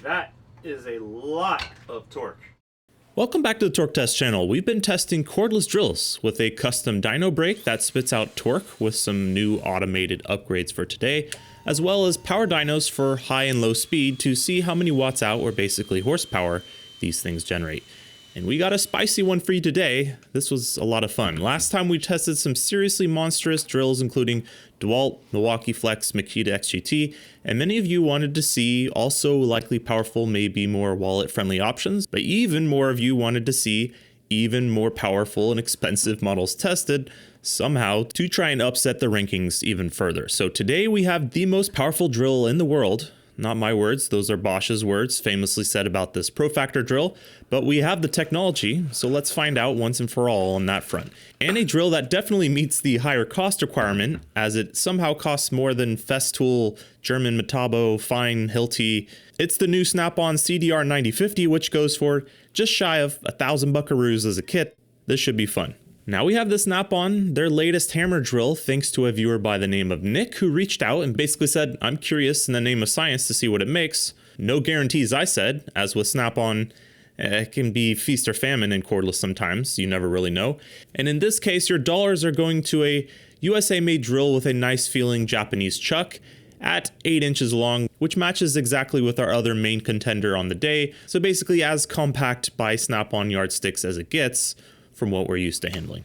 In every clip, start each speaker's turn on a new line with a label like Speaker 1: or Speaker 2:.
Speaker 1: That is a lot of torque.
Speaker 2: Welcome back to the Torque Test channel. We've been testing cordless drills with a custom dyno brake that spits out torque with some new automated upgrades for today, as well as power dynos for high and low speed to see how many watts out, or basically horsepower, these things generate. And we got a spicy one for you today. This was a lot of fun. Last time we tested some seriously monstrous drills, including DeWALT, Milwaukee Flex, Makita XGT, and many of you wanted to see also likely powerful, maybe more wallet-friendly options, but even more of you wanted to see even more powerful and expensive models tested somehow to try and upset the rankings even further. So today we have the most powerful drill in the world. Not my words, those are Bosch's words, famously said about this Profactor drill, but we have the technology, so let's find out once and for all on that front. And a drill that definitely meets the higher cost requirement, as it somehow costs more than Festool, German Metabo, Fine, Hilti. It's the new Snap-on CDR 9050, which goes for just shy of 1,000 buckaroos as a kit. This should be fun. Now we have the Snap-on, their latest hammer drill, thanks to a viewer by the name of Nick, who reached out and basically said, I'm curious in the name of science to see what it makes. No guarantees, I said, as with Snap-on, it can be feast or famine in cordless sometimes, you never really know. And in this case, your dollars are going to a USA-made drill with a nice feeling Japanese chuck at 8 inches long, which matches exactly with our other main contender on the day. So basically as compact by Snap-on yardsticks as it gets, from what we're used to handling.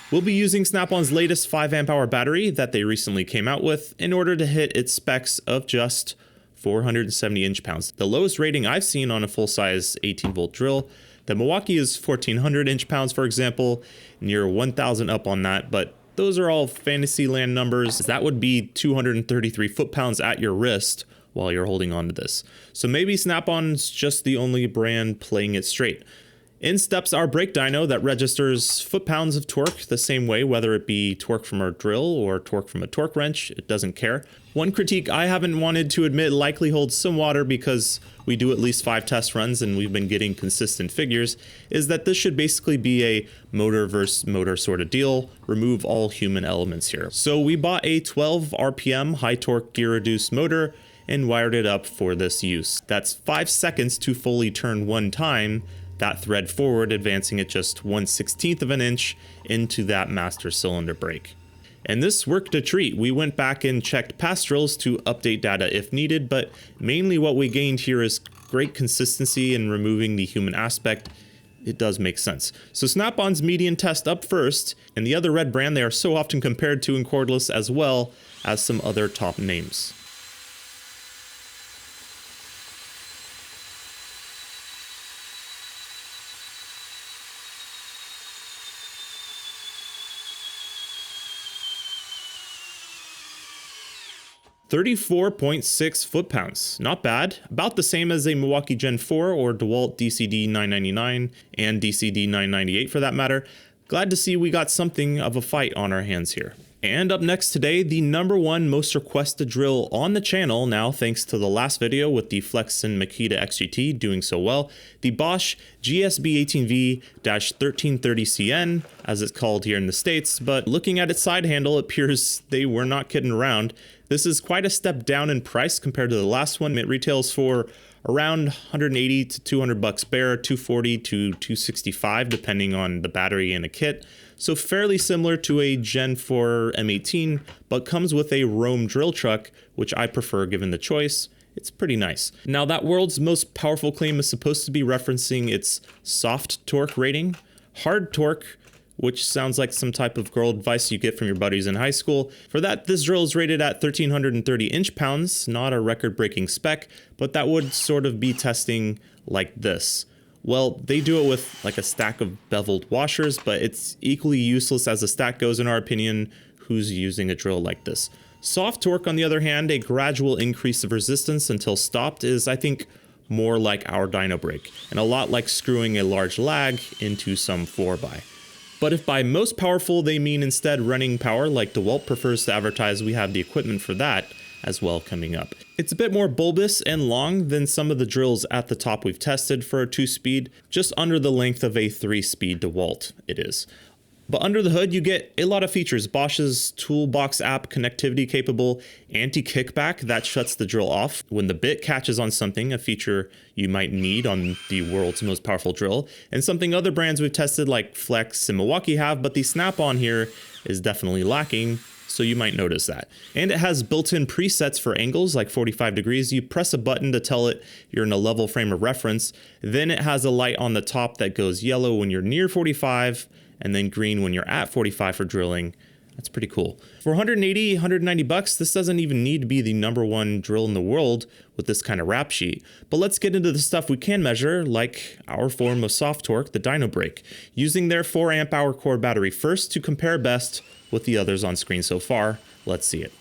Speaker 2: We'll be using Snap-on's latest 5 amp hour battery that they recently came out with in order to hit its specs of just 470 inch-pounds. The lowest rating I've seen on a full-size 18-volt drill. The Milwaukee is 1400 inch-pounds, for example, near 1000 up on that, but those are all fantasy land numbers. That would be 233 foot-pounds at your wrist while you're holding on to this. So maybe Snap-on's just the only brand playing it straight. In steps our brake dyno that registers foot-pounds of torque the same way, whether it be torque from a drill or torque from a torque wrench, it doesn't care. One critique I haven't wanted to admit likely holds some water because we do at least 5 test runs and we've been getting consistent figures, is that this should basically be a motor versus motor sort of deal, remove all human elements here. So we bought a 12 RPM high torque gear reduced motor and wired it up for this use. That's 5 seconds to fully turn one time that thread forward, advancing it just 1/16 of an inch into that master cylinder brake. And this worked a treat. We went back and checked past drills to update data if needed, but mainly what we gained here is great consistency in removing the human aspect. It does make sense. So Snap-on's median test up first, and the other red brand they are so often compared to in cordless, as well as some other top names. 34.6 foot-pounds, not bad. About the same as a Milwaukee Gen 4 or DeWALT DCD 999 and DCD 998 for that matter. Glad to see we got something of a fight on our hands here. And up next today, the #1 most requested drill on the channel now, thanks to the last video with the Flex and Makita XGT doing so well, the Bosch GSB 18V-1330CN, as it's called here in the States, but looking at its side handle, it appears they were not kidding around. This is quite a step down in price compared to the last one. It retails for around 180 to 200 bucks bare, 240 to 265 depending on the battery and the kit. So fairly similar to a Gen 4 M18, but comes with a Rome drill truck, which I prefer given the choice. It's pretty nice. Now that world's most powerful claim is supposed to be referencing its soft torque rating. Hard torque, which sounds like some type of girl advice you get from your buddies in high school. For that, this drill is rated at 1,330 inch-pounds, not a record-breaking spec, but that would sort of be testing like this. Well, they do it with like a stack of beveled washers, but it's equally useless as the stack goes in our opinion. Who's using a drill like this? Soft torque, on the other hand, a gradual increase of resistance until stopped is, I think, more like our dyno brake, and a lot like screwing a large lag into some 4x. But if by most powerful they mean instead running power like DeWALT prefers to advertise, we have the equipment for that as well coming up. It's a bit more bulbous and long than some of the drills at the top we've tested for a 2-speed, just under the length of a 3-speed DeWALT it is. But under the hood, you get a lot of features. Bosch's Toolbox app connectivity capable anti-kickback that shuts the drill off when the bit catches on something, a feature you might need on the world's most powerful drill, and something other brands we've tested like Flex and Milwaukee have, but the snap-on here is definitely lacking, so you might notice that. And it has built-in presets for angles like 45 degrees. You press a button to tell it you're in a level frame of reference. Then it has a light on the top that goes yellow when you're near 45 and then green when you're at 45 for drilling. That's pretty cool. For 180, 190 bucks, this doesn't even need to be the #1 drill in the world with this kind of rap sheet. But let's get into the stuff we can measure, like our form of soft torque, the dyno brake, using their 4 amp hour core battery first to compare best with the others on screen so far. Let's see it.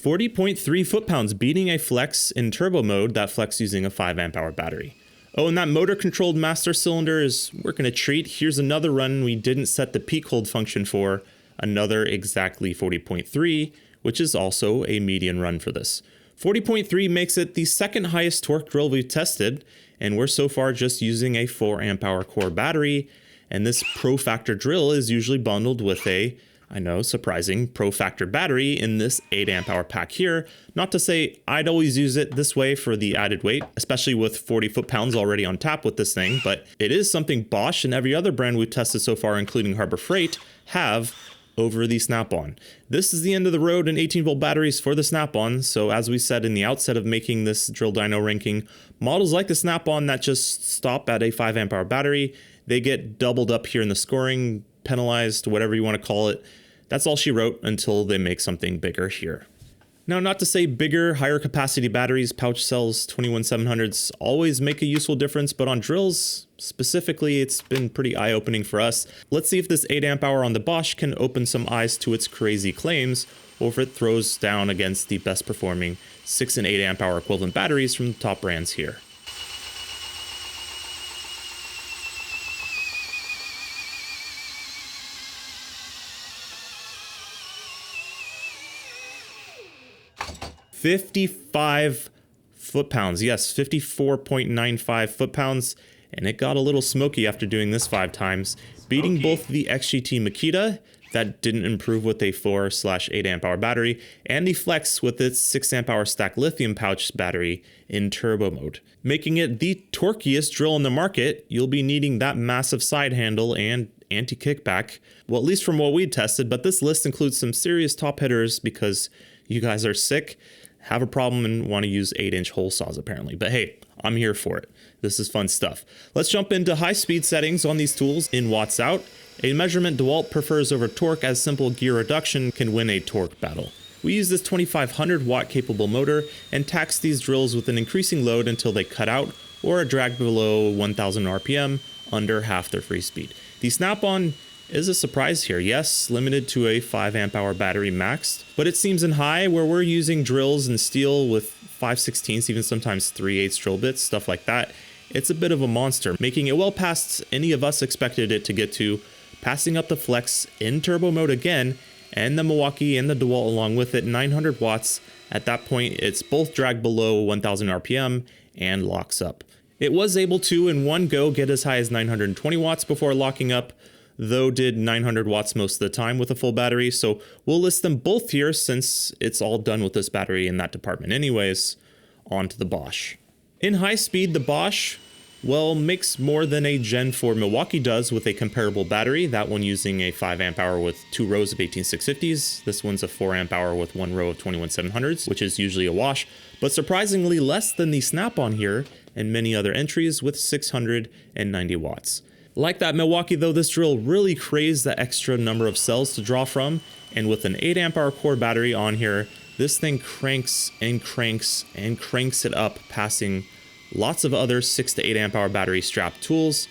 Speaker 2: .3 foot-pounds, beating a Flex in turbo mode, that Flex using a 5 amp hour battery. Oh, and that motor-controlled master cylinder is working a treat. Here's another run we didn't set the peak hold function for, another exactly 40.3, which is also a median run for this. 40.3 makes it the second highest torque drill we've tested, and we're so far just using a 4 amp hour core battery, and this Pro Factor drill is usually bundled with a, I know, surprising, Pro Factor battery in this 8 amp hour pack here. Not to say I'd always use it this way for the added weight, especially with 40 foot-pounds already on tap with this thing, but it is something Bosch and every other brand we've tested so far, including Harbor Freight, have over the snap-on. This is the end of the road in 18-volt batteries for the snap-on, so as we said in the outset of making this drill dyno ranking, models like the snap-on that just stop at a 5 amp hour battery, they get doubled up here in the scoring, penalized, whatever you want to call it. That's all she wrote until they make something bigger here. Now, not to say bigger, higher capacity batteries, pouch cells, 21700s always make a useful difference, but on drills specifically, it's been pretty eye-opening for us. Let's see if this 8 amp hour on the Bosch can open some eyes to its crazy claims, or if it throws down against the best performing 6 and 8 amp hour equivalent batteries from the top brands here. .55 foot-pounds. Yes, 54.95 foot-pounds, and it got a little smoky after doing this 5 times, beating both the XGT Makita, that didn't improve with a 4/8 amp hour battery, and the Flex with its 6 amp hour stack lithium pouch battery in turbo mode. Making it the torquiest drill in the market. You'll be needing that massive side handle and anti-kickback, well, at least from what we tested, but this list includes some serious top hitters because you guys are sick, have a problem, and want to use 8-inch hole saws apparently. But hey, I'm here for it. This is fun stuff. Let's jump into high speed settings on these tools in watts out. A measurement DeWALT prefers over torque, as simple gear reduction can win a torque battle. We use this 2500 watt capable motor and tax these drills with an increasing load until they cut out or are dragged below 1000 RPM, under half their free speed. The snap-on is a surprise here. Yes, limited to a 5 amp hour battery maxed, but it seems in high where we're using drills and steel with 5/16, even sometimes 3/8 drill bits, stuff like that. It's a bit of a monster, making it well past any of us expected it to get to, passing up the Flex in turbo mode again, and the Milwaukee and the DeWALT along with it, 900 watts. At that point, it's both dragged below 1000 RPM and locks up. It was able to, in one go, get as high as 920 watts before locking up, though did 900 watts most of the time with a full battery, so we'll list them both here since it's all done with this battery in that department anyways. On to the Bosch. In high speed, the Bosch, well, makes more than a Gen 4 Milwaukee does with a comparable battery, that one using a 5 amp hour with 2 rows of 18650s. This one's a 4 amp hour with 1 row of 21700s, which is usually a wash, but surprisingly less than the snap-on here and many other entries with 690 watts. Like that Milwaukee though, this drill really craves the extra number of cells to draw from, and with an 8 amp hour core battery on here, this thing cranks and cranks and cranks it up, passing lots of other 6 to 8 amp hour battery strapped tools.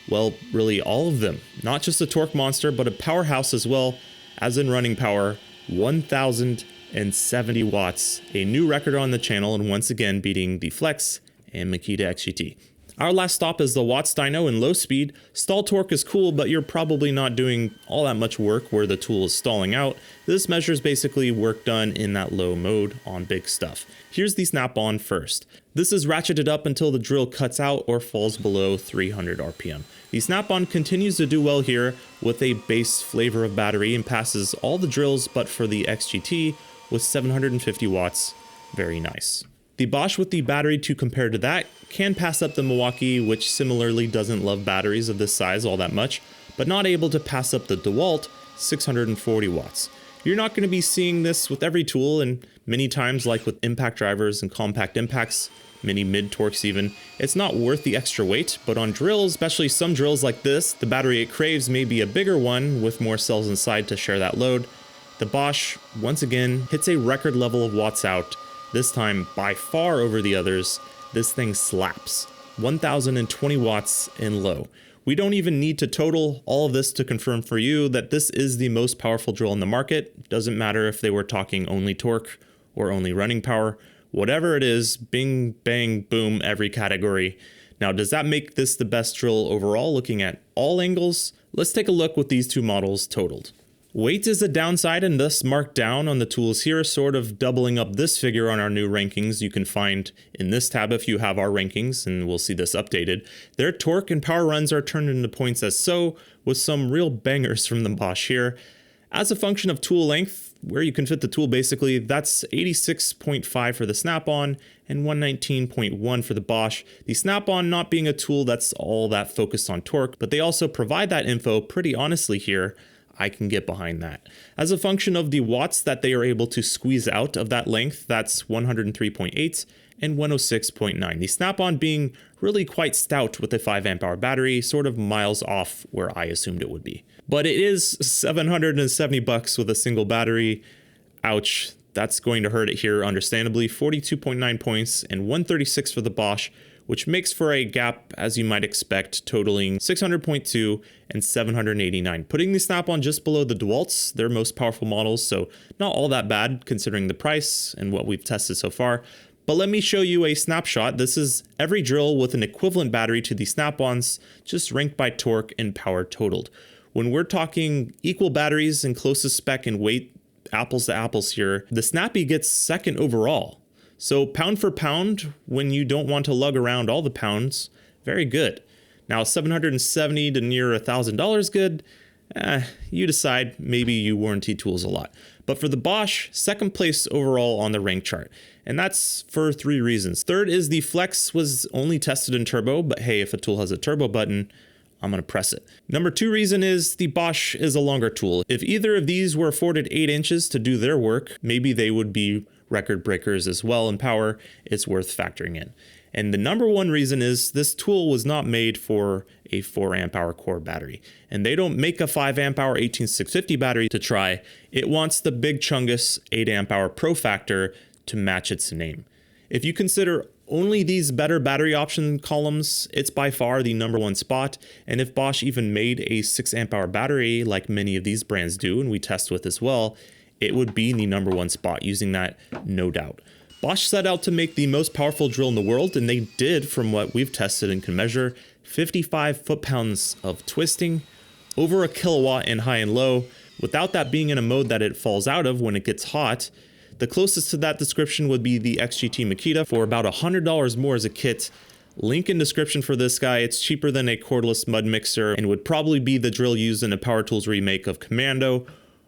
Speaker 2: Well, really all of them. Not just a torque monster, but a powerhouse as well, as in running power, 1070 watts, a new record on the channel, and once again beating the Flex and Makita XGT. Our last stop is the Watts dyno in low speed. Stall torque is cool, but you're probably not doing all that much work where the tool is stalling out. This measures basically work done in that low mode on big stuff. Here's the snap-on first. This is ratcheted up until the drill cuts out or falls below 300 RPM. The snap-on continues to do well here with a base flavor of battery and passes all the drills but for the XGT with 750 watts. Very nice. The Bosch with the battery to compare to that can pass up the Milwaukee, which similarly doesn't love batteries of this size all that much, but not able to pass up the DeWALT 640 watts. You're not going to be seeing this with every tool, and many times like with impact drivers and compact impacts, many mid-torques even, it's not worth the extra weight, but on drills, especially some drills like this, the battery it craves may be a bigger one with more cells inside to share that load. The Bosch, once again, hits a record level of watts out, this time by far over the others. This thing slaps. 1020 watts in low. We don't even need to total all of this to confirm for you that this is the most powerful drill in the market. Doesn't matter if they were talking only torque or only running power. Whatever it is, bing, bang, boom, every category. Now, does that make this the best drill overall looking at all angles? Let's take a look with these two models totaled. Weight is a downside and thus marked down on the tools here, sort of doubling up this figure on our new rankings you can find in this tab if you have our rankings, and we'll see this updated. Their torque and power runs are turned into points as so, with some real bangers from the Bosch here. As a function of tool length, where you can fit the tool basically, that's 86.5 for the snap-on and 119.1 for the Bosch. The snap-on not being a tool that's all that focused on torque, but they also provide that info pretty honestly here. I can get behind that. As a function of the watts that they are able to squeeze out of that length, that's 103.8 and 106.9. The snap-on being really quite stout with a 5 amp hour battery, sort of miles off where I assumed it would be. But it is $770 with a single battery. Ouch, that's going to hurt it here understandably. 42.9 points and 136 for the Bosch, which makes for a gap, as you might expect, totaling 600.2 and 789, putting the snap-on just below the DeWalt's, their most powerful models, so not all that bad considering the price and what we've tested so far. But let me show you a snapshot. This is every drill with an equivalent battery to the snap-ons, just ranked by torque and power totaled. When we're talking equal batteries and closest spec and weight, apples to apples here, the Snappy gets second overall. So pound for pound, when you don't want to lug around all the pounds, very good. Now $770 to near $1,000 good, you decide, maybe you warranty tools a lot. But for the Bosch, second place overall on the rank chart. And that's for 3 reasons. Third is the Flex was only tested in turbo, but hey, if a tool has a turbo button, I'm going to press it. Number 2 reason is the Bosch is a longer tool. If either of these were afforded 8 inches to do their work, maybe they would be record breakers as well in power. It's worth factoring in. And the number 1 reason is this tool was not made for a 4 amp hour core battery. And they don't make a 5 amp hour 18650 battery to try. It wants the big chungus 8 amp hour Pro Factor to match its name. If you consider only these better battery option columns, it's by far the number 1 spot. And if Bosch even made a 6 amp hour battery like many of these brands do, and we test with as well, it would be the number 1 spot using that, no doubt. Bosch set out to make the most powerful drill in the world, and they did, from what we've tested and can measure, 55 foot-pounds of twisting, over a kilowatt in high and low, without that being in a mode that it falls out of when it gets hot. The closest to that description would be the XGT Makita for about $100 more as a kit. Link in description for this guy. It's cheaper than a cordless mud mixer and would probably be the drill used in a Power Tools remake of Commando.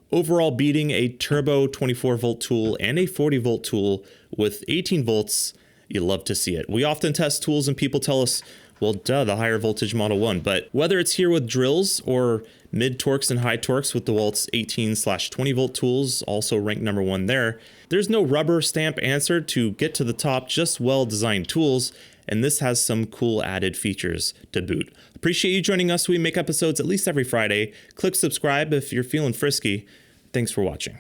Speaker 2: Overall beating a turbo 24 volt tool and a 40 volt tool with 18 volts. You love to see it. We often test tools and people tell us, well, duh, the higher voltage Model 1. But whether it's here with drills or mid torques and high torques with DeWalt's 18/20 volt tools, also ranked number 1 there, there's no rubber stamp answer to get to the top, just well designed tools. And this has some cool added features to boot. Appreciate you joining us. We make episodes at least every Friday. Click subscribe if you're feeling frisky. Thanks for watching.